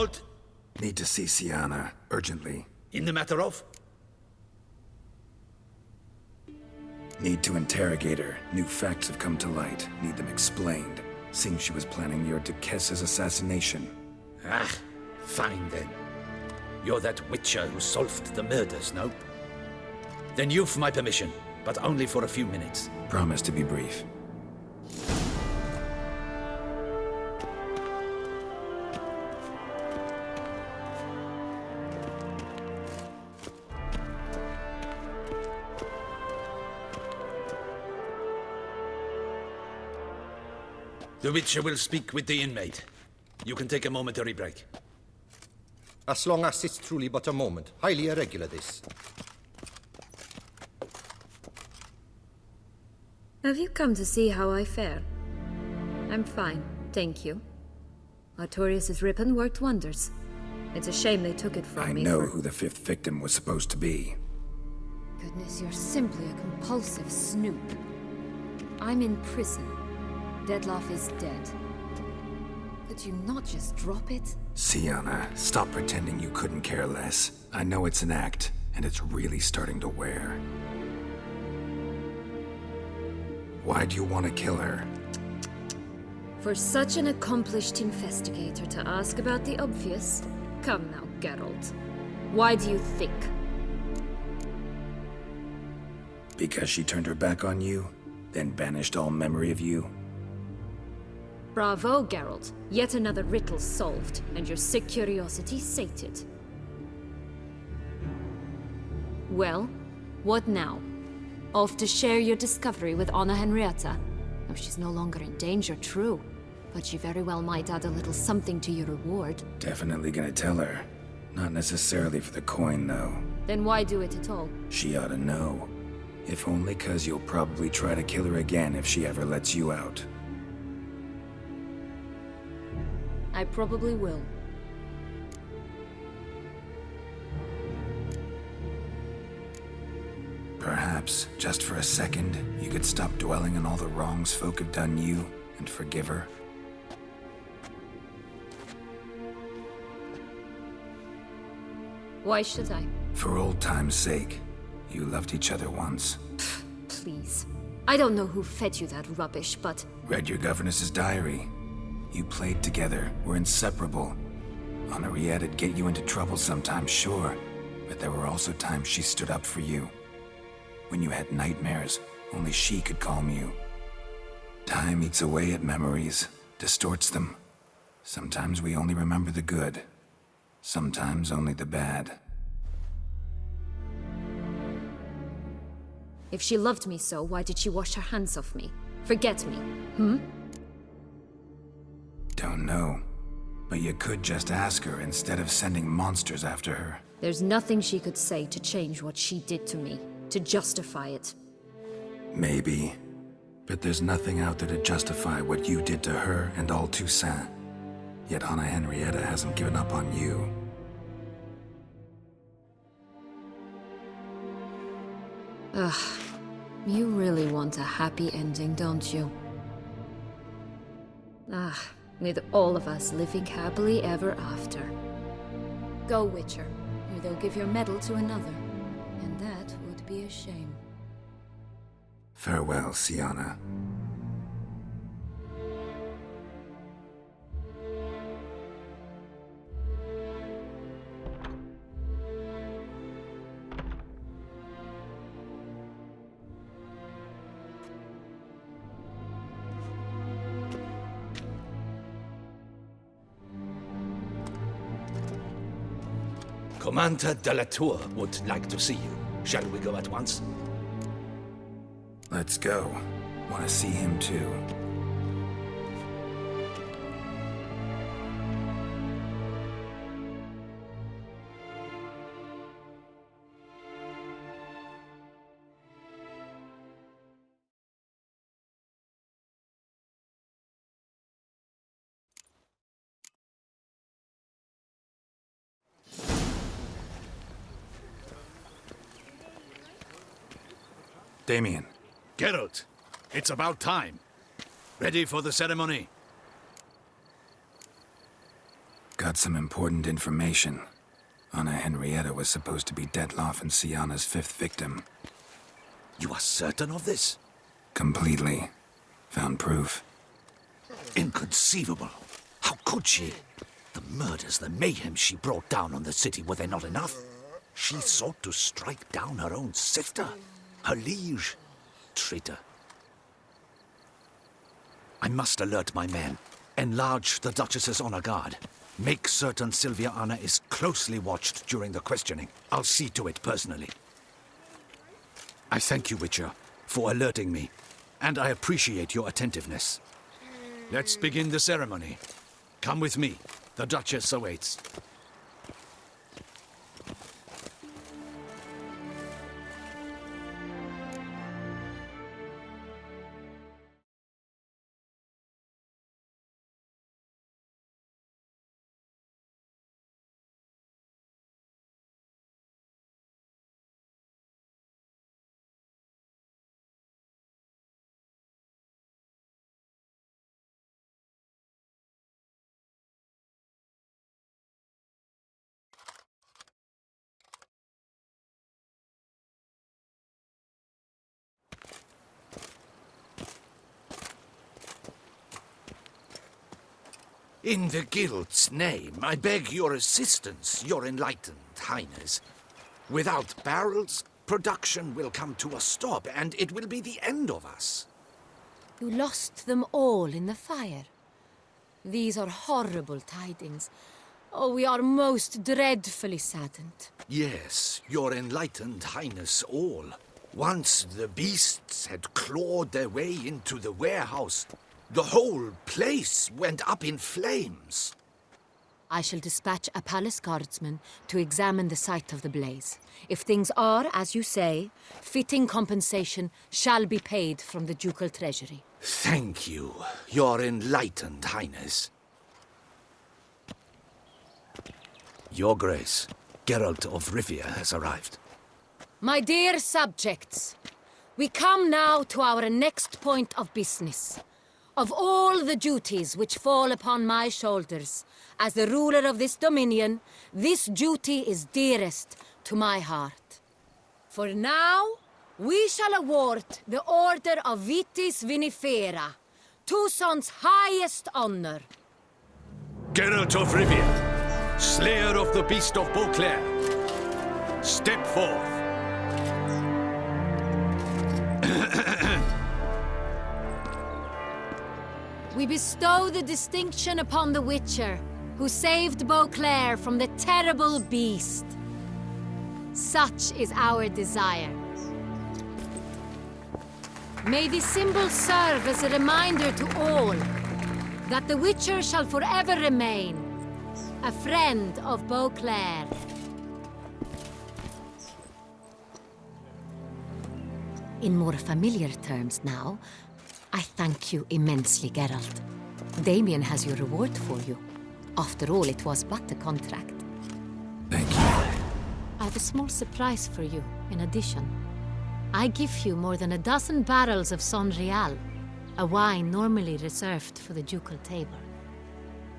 Geralt? Need to see Syanna, urgently. In the matter of? Need to interrogate her. New facts have come to light. Need them explained. Seems she was planning your Duquesse's assassination. Ah, fine then. You're that witcher who solved the murders, no? Then you've my permission, but only for a few minutes. Promise to be brief. The Witcher will speak with the inmate. You can take a momentary break. As long as it's truly but a moment. Highly irregular, this. Have you come to see how I fare? I'm fine, thank you. Artorius' ribbon worked wonders. It's a shame they took it from me. I know who the fifth victim was supposed to be. Goodness, you're simply a compulsive snoop. I'm in prison. Dettlaff is dead. Could you not just drop it? Syanna, stop pretending you couldn't care less. I know it's an act, and it's really starting to wear. Why do you want to kill her? For such an accomplished investigator to ask about the obvious? Come now, Geralt. Why do you think? Because she turned her back on you, then banished all memory of you? Bravo, Geralt. Yet another riddle solved, and your sick curiosity sated. Well, what now? Off to share your discovery with Anna Henrietta? Oh, she's no longer in danger, true. But she very well might add a little something to your reward. Definitely gonna tell her. Not necessarily for the coin, though. Then why do it at all? She ought to know. If only 'cause you'll probably try to kill her again if she ever lets you out. I probably will. Perhaps, just for a second, you could stop dwelling on all the wrongs folk have done you and forgive her. Why should I? For old time's sake. You loved each other once. Please. I don't know who fed you that rubbish, but... Read your governess's diary. You played together, were inseparable. Henriette'd get you into trouble sometimes, sure. But there were also times she stood up for you. When you had nightmares, only she could calm you. Time eats away at memories, distorts them. Sometimes we only remember the good. Sometimes only the bad. If she loved me so, why did she wash her hands off me? Forget me, Don't know. But you could just ask her instead of sending monsters after her. There's nothing she could say to change what she did to me, to justify it. Maybe. But there's nothing out there to justify what you did to her and all Toussaint. Yet Anna Henrietta hasn't given up on you. Ugh. You really want a happy ending, don't you? With all of us living happily ever after. Go, Witcher, or they'll give your medal to another. And that would be a shame. Farewell, Syanna. Commander de la Tour would like to see you. Shall we go at once? Let's go. Want to see him too. Damien. Geralt, it's about time. Ready for the ceremony? Got got some important information. Anna Henrietta was supposed to be Detloff and Syanna's 5th victim. You are certain of this? Completely. Found proof. Inconceivable. How could she? The murders, the mayhem she brought down on the city, were they not enough? She sought to strike down her own sister, her liege. Traitor. I must alert my men. Enlarge the Duchess's honor guard. Make certain Sylvia Anna is closely watched during the questioning. I'll see to it personally. I thank you, Witcher, for alerting me, and I appreciate your attentiveness. Let's begin the ceremony. Come with me. The Duchess awaits. In the Guild's name, I beg your assistance, your enlightened highness. Without barrels, production will come to a stop, and it will be the end of us. You lost them all in the fire. These are horrible tidings. Oh, we are most dreadfully saddened. Yes, your enlightened highness all. Once the beasts had clawed their way into the warehouse, the whole place went up in flames. I shall dispatch a palace guardsman to examine the site of the blaze. If things are, as you say, fitting compensation shall be paid from the ducal treasury. Thank you, your enlightened highness. Your Grace, Geralt of Rivia has arrived. My dear subjects, we come now to our next point of business. Of all the duties which fall upon my shoulders, as the ruler of this dominion, this duty is dearest to my heart. For now, we shall award the Order of Vitis Vinifera, Tucson's highest honor. Geralt of Rivia, slayer of the beast of Beauclair, step forth. We bestow the distinction upon the Witcher, who saved Beauclair from the terrible beast. Such is our desire. May this symbol serve as a reminder to all that the Witcher shall forever remain a friend of Beauclair. In more familiar terms now, I thank you immensely, Geralt. Damien has your reward for you. After all, it was but a contract. Thank you. I have a small surprise for you, in addition. I give you more than a dozen barrels of Son Real, a wine normally reserved for the ducal table.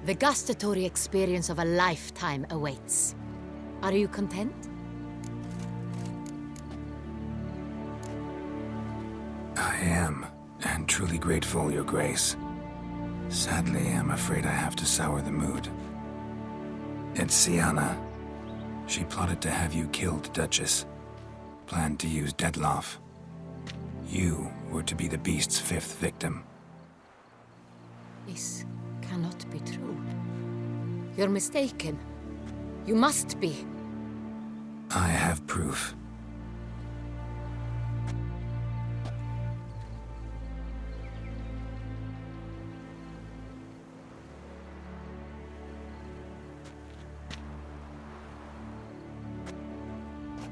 The gustatory experience of a lifetime awaits. Are you content? I am, and truly grateful, Your Grace. Sadly, I'm afraid I have to sour the mood. It's Syanna. She plotted to have you killed, Duchess. Planned to use Detloff. You were to be the beast's 5th victim. This cannot be true. You're mistaken. You must be. I have proof.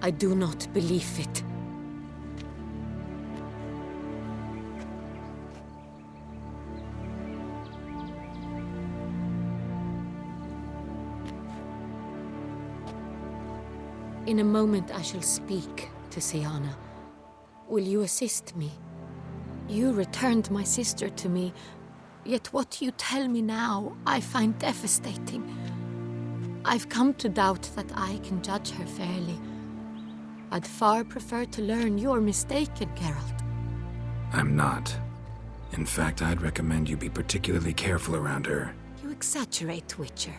I do not believe it. In a moment I shall speak to Syanna. Will you assist me? You returned my sister to me, yet what you tell me now I find devastating. I've come to doubt that I can judge her fairly. I'd far prefer to learn you're mistaken, Geralt. I'm not. In fact, I'd recommend you be particularly careful around her. You exaggerate, Witcher.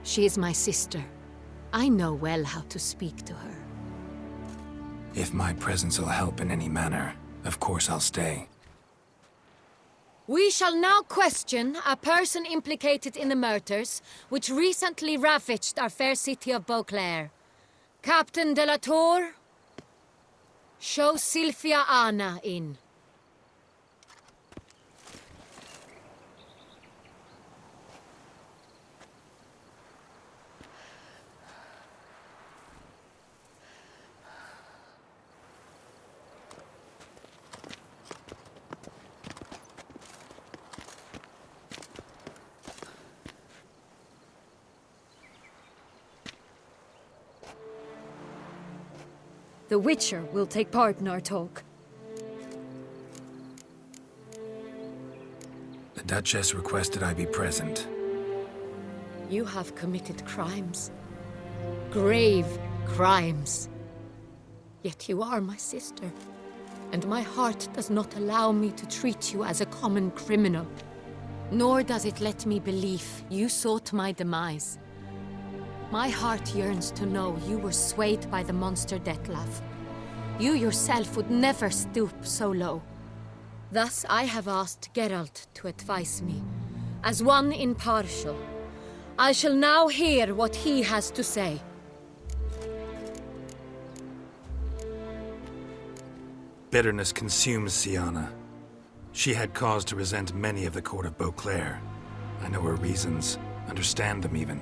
She is my sister. I know well how to speak to her. If my presence will help in any manner, of course I'll stay. We shall now question a person implicated in the murders which recently ravaged our fair city of Beauclair. Captain de la Tour, show Sylvia Anna in. The Witcher will take part in our talk. The Duchess requested I be present. You have committed crimes. Grave crimes. Yet you are my sister, and my heart does not allow me to treat you as a common criminal. Nor does it let me believe you sought my demise. My heart yearns to know you were swayed by the monster Dettlaff. You yourself would never stoop so low. Thus I have asked Geralt to advise me, as one impartial. I shall now hear what he has to say. Bitterness consumes Syanna. She had cause to resent many of the court of Beauclair. I know her reasons, understand them even.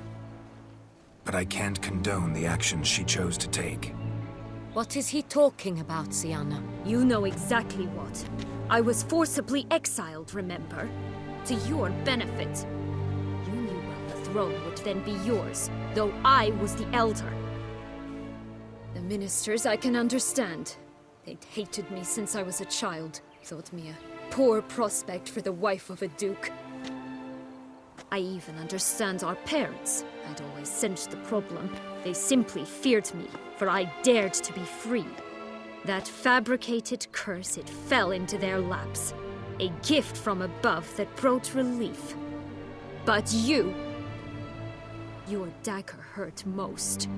But I can't condone the actions she chose to take. What is he talking about, Syanna? You know exactly what. I was forcibly exiled, remember? To your benefit. You knew well the throne would then be yours, though I was the elder. The ministers I can understand. They'd hated me since I was a child, thought me a poor prospect for the wife of a duke. I even understand our parents. I'd always sensed the problem. They simply feared me, for I dared to be free. That fabricated curse, it fell into their laps. A gift from above that brought relief. But you... your dagger hurt most.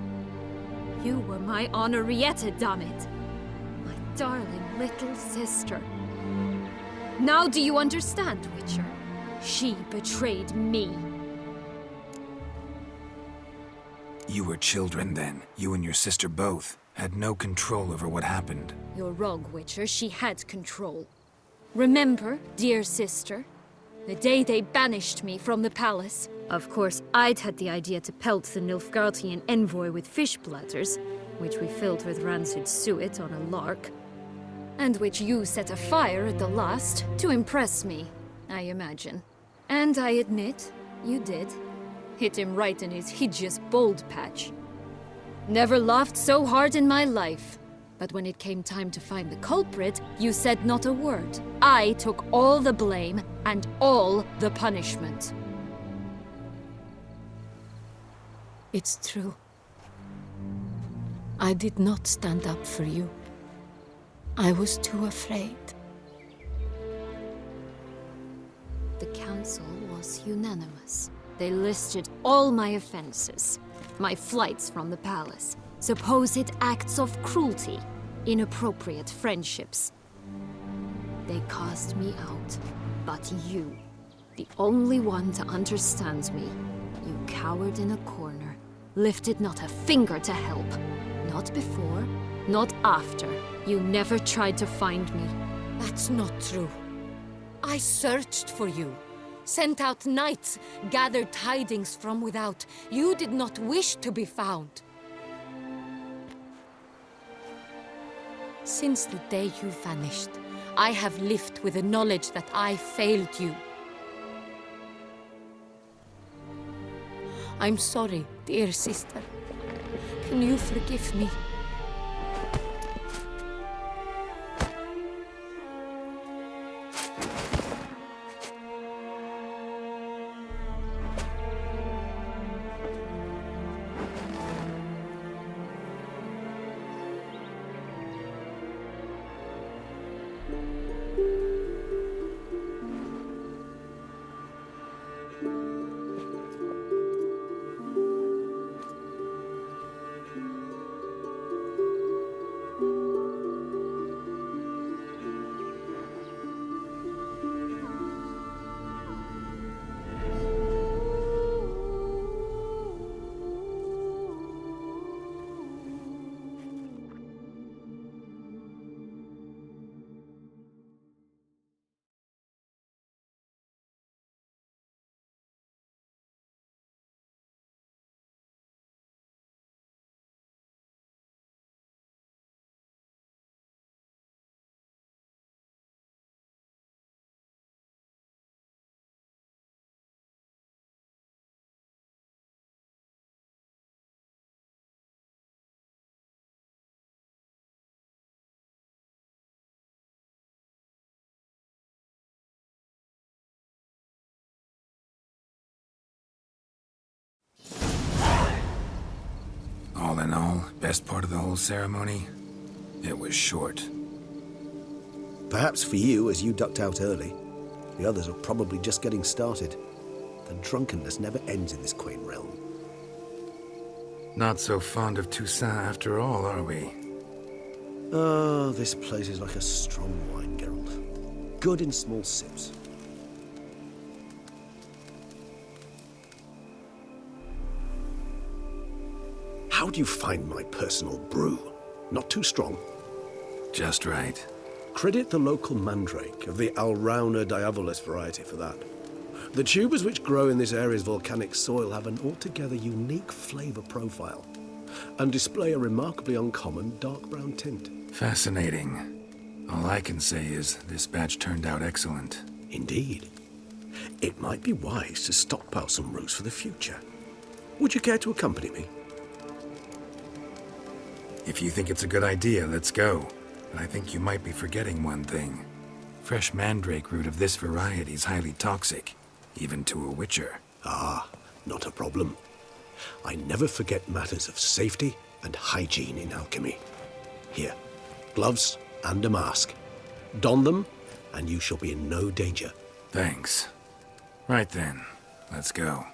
You were my Henrietta, damn it. My darling little sister. Now do you understand, Witcher? She betrayed me. You were children then. You and your sister both had no control over what happened. You're wrong, Witcher. She had control. Remember, dear sister? The day they banished me from the palace. Of course, I'd had the idea to pelt the Nilfgaardian envoy with fish bladders, which we filled with rancid suet on a lark. And which you set afire at the last, to impress me, I imagine. And I admit, you did. Hit him right in his hideous bald patch. Never laughed so hard in my life. But when it came time to find the culprit, you said not a word. I took all the blame and all the punishment. It's true. I did not stand up for you. I was too afraid. The council was unanimous. They listed all my offenses. My flights from the palace, supposed acts of cruelty, inappropriate friendships. They cast me out. But you, the only one to understand me, you cowered in a corner, lifted not a finger to help. Not before, not after. You never tried to find me. That's not true. I searched for you. Sent out knights, gathered tidings from without. You did not wish to be found. Since the day you vanished, I have lived with the knowledge that I failed you. I'm sorry, dear sister. Can you forgive me? All in all, best part of the whole ceremony? It was short. Perhaps for you, as you ducked out early. The others are probably just getting started. The drunkenness never ends in this quaint realm. Not so fond of Toussaint after all, are we? Ah, this place is like a strong wine, Geralt. Good in small sips. How do you find my personal brew? Not too strong? Just right. Credit the local mandrake of the Alrauna diavolis variety for that. The tubers which grow in this area's volcanic soil have an altogether unique flavor profile and display a remarkably uncommon dark brown tint. Fascinating. All I can say is this batch turned out excellent. Indeed. It might be wise to stockpile some roots for the future. Would you care to accompany me? If you think it's a good idea, let's go. But I think you might be forgetting one thing. Fresh mandrake root of this variety is highly toxic, even to a witcher. Ah, not a problem. I never forget matters of safety and hygiene in alchemy. Here, gloves and a mask. Don them, and you shall be in no danger. Thanks. Right then, let's go.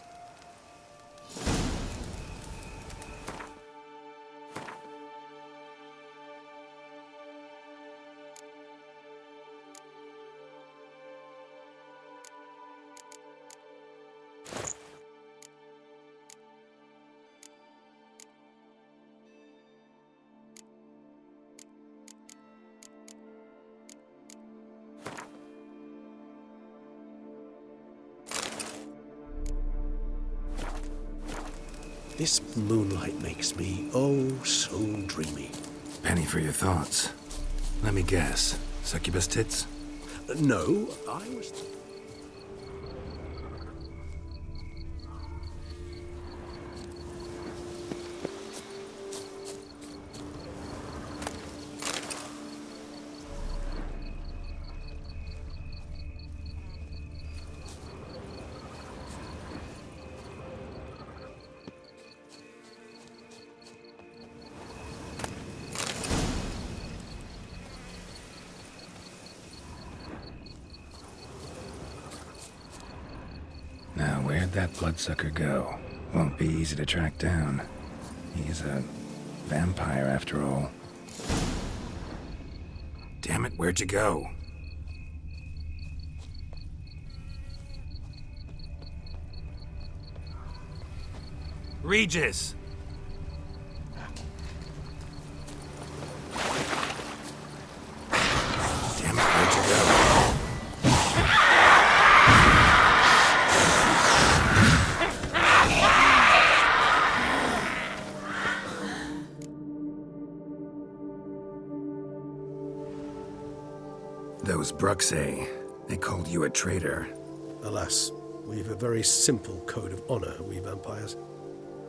This moonlight makes me, oh, so dreamy. Penny for your thoughts. Let me guess. Succubus tits? No, I was... Now, where'd that bloodsucker go? Won't be easy to track down. He's a vampire, after all. Damn it, where'd you go? Regis! Damn it, where'd you go? Those Bruxae, they called you a traitor. Alas, we've a very simple code of honor, we vampires.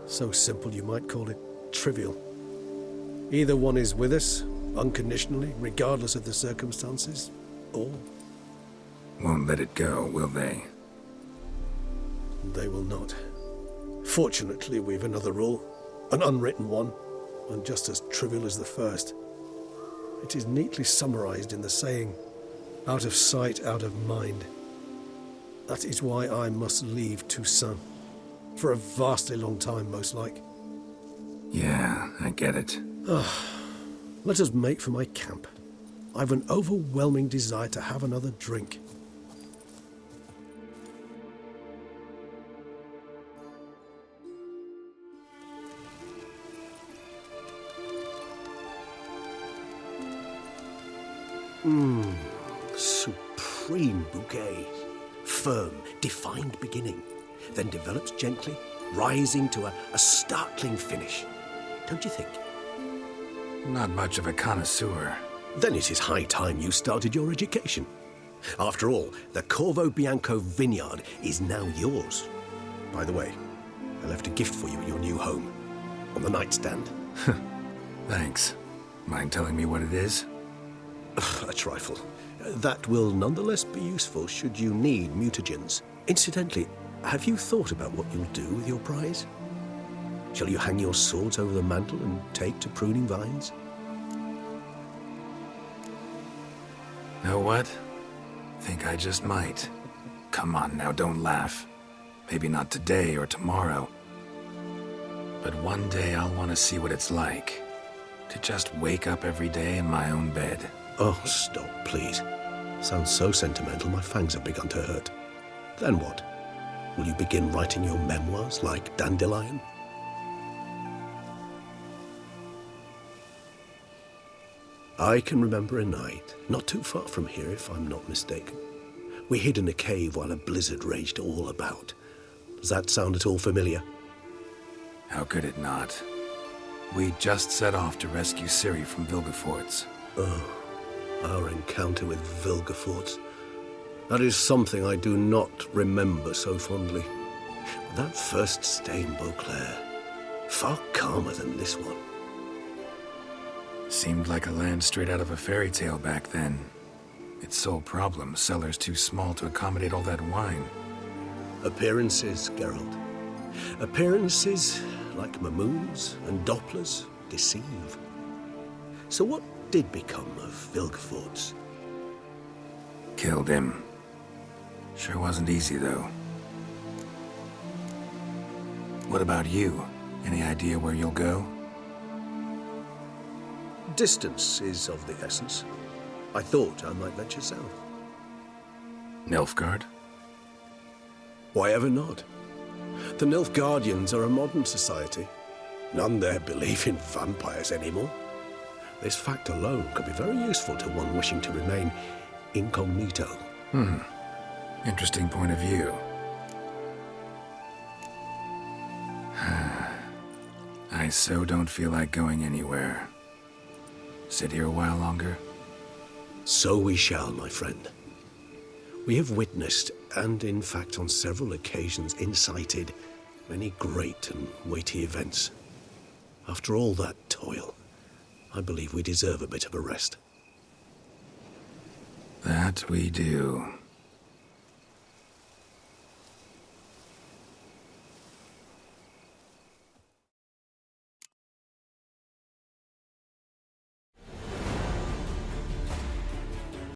So simple you might call it trivial. Either one is with us, unconditionally, regardless of the circumstances, or... Won't let it go, will they? they will not. Fortunately, we've another rule, an unwritten one, and just as trivial as the first. It is neatly summarized in the saying, out of sight, out of mind. That is why I must leave Toussaint. For a vastly long time, most like. Yeah, I get it. Let us make for my camp. I've an overwhelming desire to have another drink. Supreme bouquet. Firm, defined beginning, then develops gently, rising to a startling finish. Don't you think? Not much of a connoisseur. Then it is high time you started your education. After all, the Corvo Bianco vineyard is now yours. By the way, I left a gift for you at your new home, on the nightstand. Thanks. Mind telling me what it is? A trifle. That will nonetheless be useful should you need mutagens. Incidentally, have you thought about what you'll do with your prize? Shall you hang your swords over the mantle and take to pruning vines? Know what? Think I just might. Come on now, don't laugh. Maybe not today or tomorrow. But one day I'll want to see what it's like to just wake up every day in my own bed. Oh, stop, please. Sounds so sentimental, my fangs have begun to hurt. Then what? Will you begin writing your memoirs like Dandelion? I can remember a night, not too far from here if I'm not mistaken. We hid in a cave while a blizzard raged all about. Does that sound at all familiar? How could it not? We just set off to rescue Ciri from Vilgefortz. Oh, our encounter with Vilgefortz. That is something I do not remember so fondly. But that first stay in Beauclair, far calmer than this one. Seemed like a land straight out of a fairy tale back then. Its sole problem, cellars too small to accommodate all that wine. Appearances, Geralt. Appearances, like Mamoons and Dopplers, deceive. So what did become of Vilgefortz? Killed him. Sure wasn't easy, though. What about you? Any idea where you'll go? Distance is of the essence. I thought I might venture south. Nilfgaard? Why ever not? The Nilfgaardians are a modern society. None there believe in vampires anymore. This fact alone could be very useful to one wishing to remain incognito. Interesting point of view. I so don't feel like going anywhere. Sit here a while longer? So we shall, my friend. We have witnessed, and in fact on several occasions incited, many great and weighty events. After all that toil, I believe we deserve a bit of a rest. That we do.